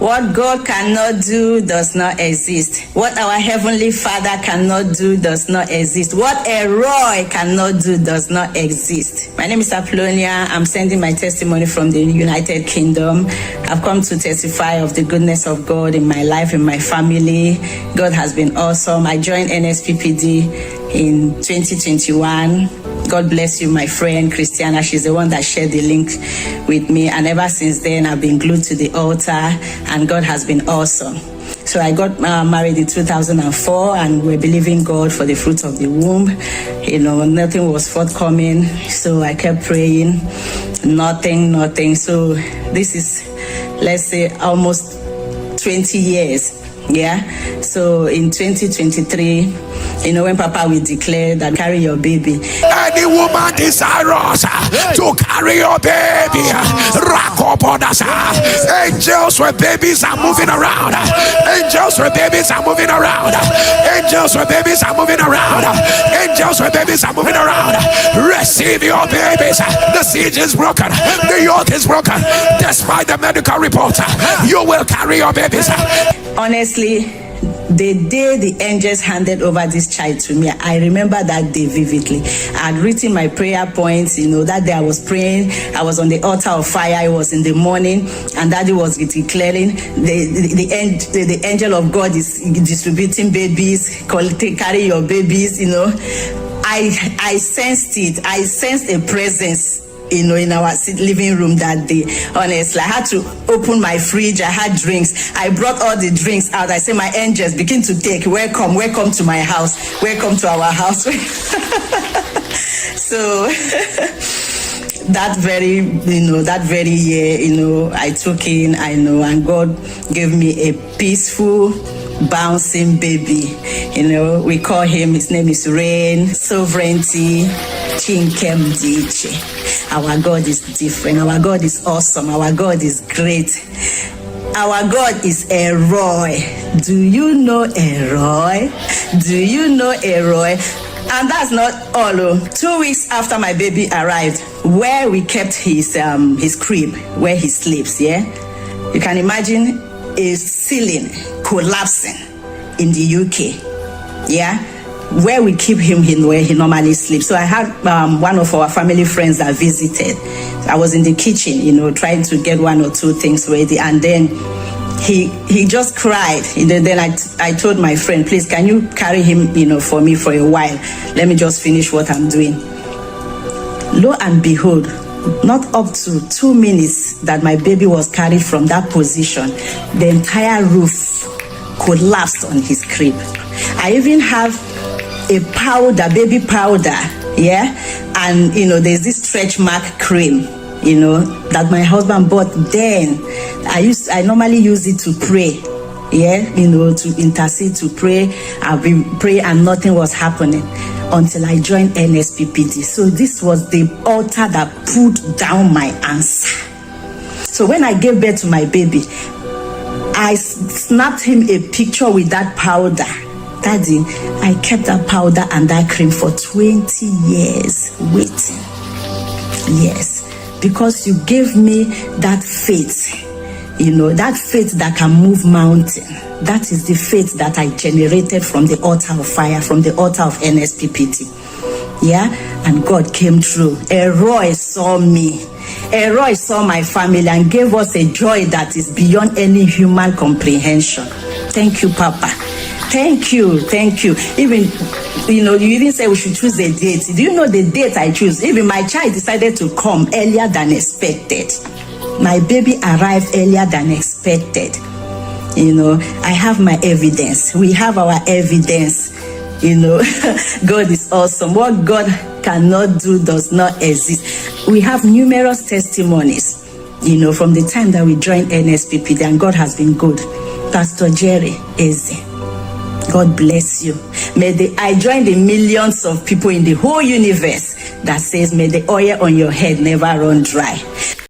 What God cannot do does not exist. What our Heavenly Father cannot do does not exist. What a Roy cannot do does not exist. My name is Apollonia. I'm sending my testimony from the United Kingdom. I've come to testify of the goodness of God in my life, in my family. God has been awesome. I joined NSPPD in 2021. God bless you, my friend Christiana. She's the one that shared the link with me. And ever since then, I've been glued to the altar, and God has been awesome. So I got married in 2004, and we're believing God for the fruit of the womb. Nothing was forthcoming. So I kept praying, nothing. So this is, let's say, almost 20 years. Yeah. So in 2023, when Papa will declare that carry your baby. Any woman desirous to carry your baby, angels with babies are moving around. Angels with babies are moving around. Angels with babies are moving around. Angels with babies are moving around. Receive your babies. The siege is broken. The yoke is broken. Despite the medical report, you will carry your babies. Honestly, the day the angels handed over this child to me, I remember that day vividly. I had written my prayer points. That day I was praying. I was on the altar of fire. It was in the morning, and Daddy was declaring the angel of God is distributing babies. Carry your babies. I sensed it. I sensed a presence in our living room that day. Honestly, I had to open my fridge. I had drinks. I brought all the drinks out. I said, my angels, begin to take. Welcome to my house. Welcome to our house. So that very year, I took in, and God gave me a peaceful, bouncing baby. We call him, his name is Rain Sovereignty Chinkem Diche. Our God is different. Our God is awesome. Our God is great. Our God is a Roy. Do you know a Roy? Do you know a Roy? And that's not all. 2 weeks after my baby arrived, where we kept his crib, where he sleeps, yeah? You can imagine a ceiling collapsing in the UK, yeah? Where we keep him, where he normally sleeps. So I had one of our family friends that visited. I was in the kitchen, trying to get one or two things ready, and then he just cried. Then I told my friend, please, can you carry him, for me for a while? Let me just finish what I'm doing. Lo and behold, not up to 2 minutes that my baby was carried from that position, the entire roof collapsed on his crib. I even have a powder, baby powder, yeah, and there's this stretch mark cream, that my husband bought. Then I normally use it to pray, yeah, to intercede, to pray. I'll be pray, and nothing was happening until I joined NSPPD. So this was the altar that put down my answer. So when I gave birth to my baby, I snapped him a picture with that powder. Daddy, I kept that powder and that cream for 20 years waiting. Yes, because you gave me that faith, that faith that can move mountain. That is the faith that I generated from the altar of fire, from the altar of NSPPD. Yeah, and God came through. Roy saw me. Roy saw my family and gave us a joy that is beyond any human comprehension. Thank you, Papa. Thank you. Even, you even say we should choose a date. Do you know the date I choose? Even my child decided to come earlier than expected. My baby arrived earlier than expected. I have my evidence. We have our evidence. God is awesome. What God cannot do does not exist. We have numerous testimonies, from the time that we joined NSPPD, and God has been good. Pastor Jerry Eze, God bless you. I join the millions of people in the whole universe that says, may the oil on your head never run dry.